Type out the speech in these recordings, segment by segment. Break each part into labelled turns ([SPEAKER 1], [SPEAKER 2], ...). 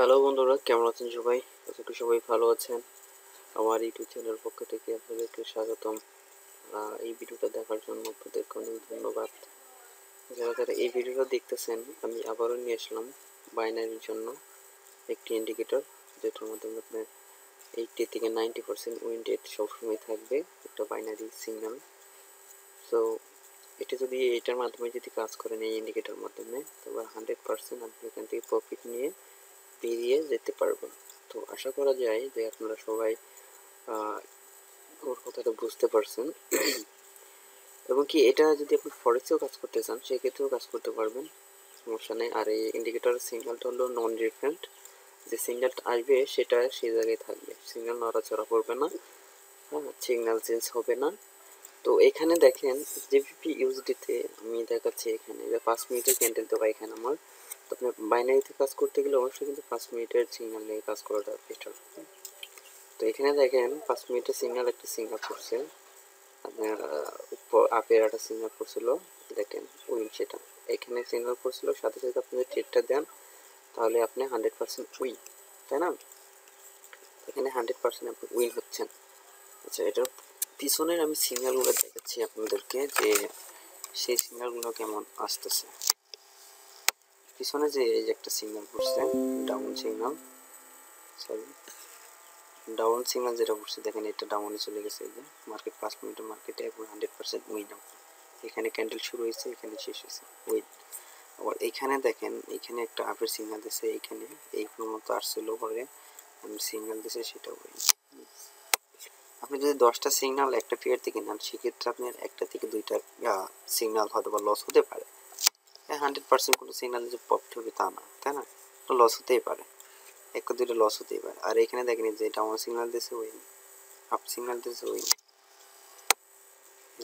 [SPEAKER 1] Hello বন্ধুরা, কেমন আছেন সবাই? আশা করি সবাই ভালো আছেন। আমার ইউটিউব চ্যানেলের পক্ষ থেকে আপনাদেরকে স্বাগতম। এই ভিডিওটা দেখার জন্য আপনাদেরকে অনেক ধন্যবাদ। যারা যারা এই ভিডিওটা দেখতেছেন, আমি আবারও নিয়ে আসলাম বাইনারির জন্য একটি ইন্ডিকেটর, যেটার মাধ্যমে আপনার 80 থেকে 90% উইন রেট সবসময় থাকবে, একটা বাইনারি সিগন্যাল। সো এটার মাধ্যমে যদি কাজ করেন এই ইন্ডিকেটর মাধ্যমে, তবে 100% আপনি এখান থেকে প্রফিট নিয়ে বেরিয়ে যেতে পারবেন। তো আশা করা যায় যে আপনারা সবাই ওর কথাটা বুঝতে পারছেন। এবং কি এটা যদি আপনি ফরেক্সেও কাজ করতে চান সেক্ষেত্রেও কাজ করতে পারবেন, সমস্যা নেই। আর এই ইন্ডিকেটরের সিগন্যালটা হলো নন রিফারেন্ট, যে সিগন্যালটা আসবে সেটা সেই জায়গায় থাকবে, সিগন্যাল নড়াচড়া করবে না, হ্যাঁ, সিগন্যাল চেঞ্জ হবে না। তো এখানে দেখেন জিবিপি ইউএসডিতে আমি দেখাচ্ছি, এখানে 5 মিনিটের ক্যান্ডেল দেওয়া এখানে আমার। তো আপনি বাইনারিতে কাজ করতে গেলে অবশ্যই কিন্তু 5 মিনিটের সিগন্যাল নিয়ে কাজ করাটা বেটার। তো এখানে দেখেন 5 মিনিটের সিগন্যাল একটা সিগন্যাল করছে আপনার, উপর আপের একটা সিগন্যাল করছিল, দেখেন উইন, সেটা এখানে সিগন্যাল করছিল, সাথে সাথে আপনি যদি ট্রেডটা দেন তাহলে আপনি 100% উইন, তাই না? এখানে 100% আপনি উইন হচ্ছেন। আচ্ছা, এটার পিছনের আমি সিগন্যালগুলো দেখাচ্ছি আপনাদেরকে যে সেই সিগন্যালগুলো কেমন আসতেছে। পিছনে যে এই যে একটা সিগন্যাল করছে down signal, sorry down signal যেটা করছে, দেখেন এটা ডাউনে চলে গেছে। এই যে মার্কেট 5 মিনিটের মার্কেটে এখন 100% উইন। এখানে ক্যান্ডেল শুরু হয়েছে, এখানে শেষ হয়েছে উইন। আবার এখানে দেখেন, এখানে একটা আপের সিগন্যাল দিছে, এখানে এই মতো আসছিল, পরে আমি সিগন্যাল দিছে সেটা উইন। আপনি যদি 10টা সিগন্যাল একটা পেয়ার থেকে নেন সেক্ষেত্রে আপনার একটা থেকে 2টা সিগন্যাল হয়তো বা লস হতে পারে। 100% কোনো সিগন্যাল যে প্রফিট হবে তা না, তাই না? তো লস হতেই পারে, একটা দুইটা লস হতেই পারে। আর এখানে দেখেন যে ডাউন সিগন্যাল দিয়েছে উইন, আপ সিগন্যাল দিয়েছে উইন,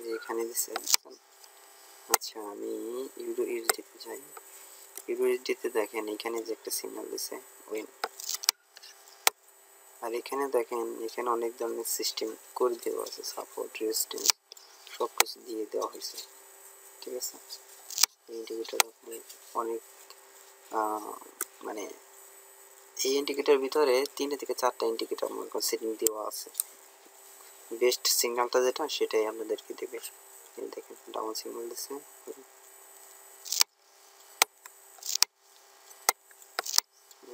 [SPEAKER 1] যে এখানে দিছে। আচ্ছা, আমি ইউরো ইউএসডিতে যাই। ইউরো ইউএসডিতে দেখেন এখানে যে একটা সিগন্যাল দিছে উইন। আর এখানে দেখেন এখানে অনেক ধরনের সিস্টেম করে দেওয়া আছে, সাপোর্ট, রেজিস্ট্যান্স সব কিছু দিয়ে দেওয়া হয়েছে, ঠিক আছে? ইন্ডিকেটর আপনি অনেক মানে এই ইন্ডিকেটর ভিতরে 3 থেকে 4টা ইন্ডিকেটর মনে করেন সেটিং দেওয়া আছে। বেস্ট সিগন্যালটা যেটা সেটাই আপনাদেরকে দেবে। এই দেখেন ডাউন সিগন্যাল দিচ্ছে,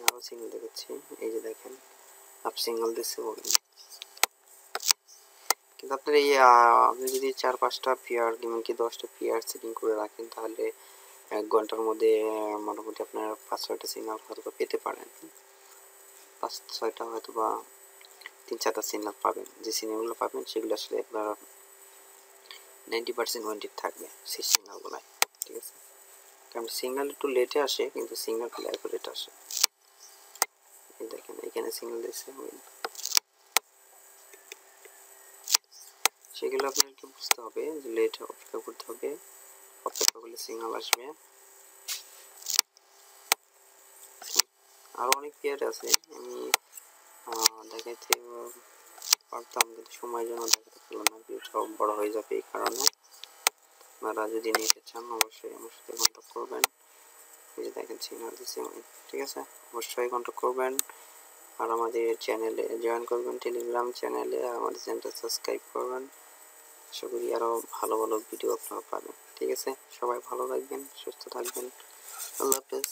[SPEAKER 1] আরো সিগন্যাল দেখাচ্ছি, এই যে দেখেন আপ সিগন্যাল দিচ্ছে বলেন। কিন্তু আপনার এই আপনি যদি 4-5টা পেয়ার এমনকি 10টা পেয়ার সেটিং করে রাখেন তাহলে 1 ঘন্টার মধ্যে মোটামুটি আপনার 5-6টা সিগন্যাল হয়তো পেতে পারেন। 5-6টা হয়তো বা 3-4টা সিগন্যাল পাবেন। যে সিগন্যালগুলো পাবেন সেগুলো আসলে আপনার 90% ওয়েন্টেড থাকবে সেই সিগন্যালগুলোয়, ঠিক আছে? কারণ সিগন্যাল একটু লেটে আসে কিন্তু সিগন্যালগুলো অ্যাকুরেট আসে। এই দেখেন এখানে সিগন্যাল দিচ্ছে উইন, সেগুলো আপনাকে বুঝতে হবে যে লেট অপেক্ষা করতে হবে, অপেক্ষা করলে সিগন্যাল আসবে। আরো অনেক পেয়ার আছে, আমি দেখাইতে পারতাম কিন্তু সময়ের জন্য দেখাতে পারলাম না, ভিডিওটা বড় হয়ে যাবে। এই কারণে আপনারা যদি নিতে চান অবশ্যই আমার সাথে কন্ট্যাক্ট করবেন। এই যে দেখেন সিগন্যাল দিচ্ছে উইন, ঠিক আছে? অবশ্যই কন্ট্যাক্ট করবেন আর আমাদের চ্যানেলে জয়েন করবেন, টেলিগ্রাম চ্যানেলে আমাদের চ্যানেলটা সাবস্ক্রাইব করবেন। আশা করি আরও ভালো ভালো ভিডিও আপনারা পাবেন, ঠিক আছে? সবাই ভালো থাকবেন, সুস্থ থাকবেন, আল্লাহ হাফেজ।